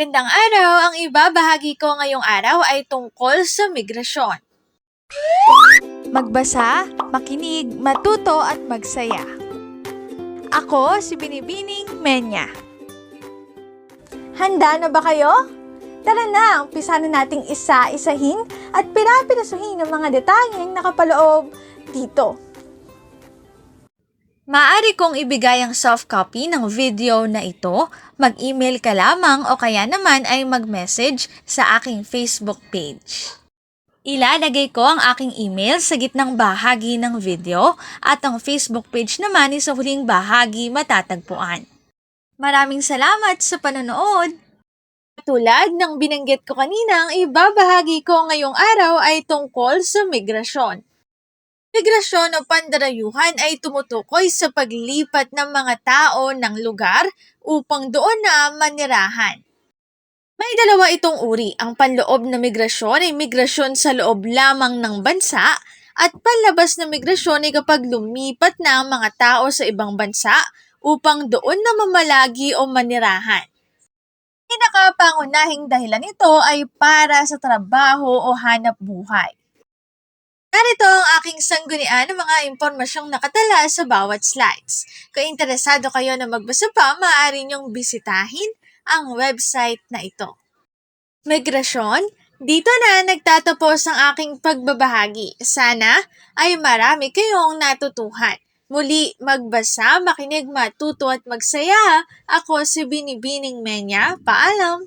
Magandang araw! Ang ibabahagi ko ngayong araw ay tungkol sa migrasyon. Magbasa, makinig, matuto at magsaya. Ako si Binibining Menya. Handa na ba kayo? Tara na, umpisa na nating isa-isahin at pirapirasuhin ang mga detalyeng nakapaloob dito. Maaari kong ibigay ang soft copy ng video na ito, mag-email ka lamang o kaya naman ay mag-message sa aking Facebook page. Ilalagay ko ang aking email sa gitnang bahagi ng video at ang Facebook page naman ay sa huling bahagi matatagpuan. Maraming salamat sa panonood! Tulad ng binanggit ko kanina, ang ibabahagi ko ngayong araw ay tungkol sa migrasyon. Migrasyon o pandarayuhan ay tumutukoy sa paglipat ng mga tao ng lugar upang doon na manirahan. May dalawa itong uri. Ang panloob na migrasyon ay migrasyon sa loob lamang ng bansa at panlabas na migrasyon ay kapag lumipat na ang mga tao sa ibang bansa upang doon na mamalagi o manirahan. Pinakapangunahing dahilan nito ay para sa trabaho o hanap buhay. Narito ang aking sanggunian ng mga impormasyong nakatala sa bawat slides. Kung interesado kayo na magbasa pa, maaari niyong bisitahin ang website na ito. Migrasyon, dito na nagtatapos ang aking pagbabahagi. Sana ay marami kayong natutuhan. Muli, magbasa, makinig, matuto at magsaya. Ako si Binibining Menya. Paalam!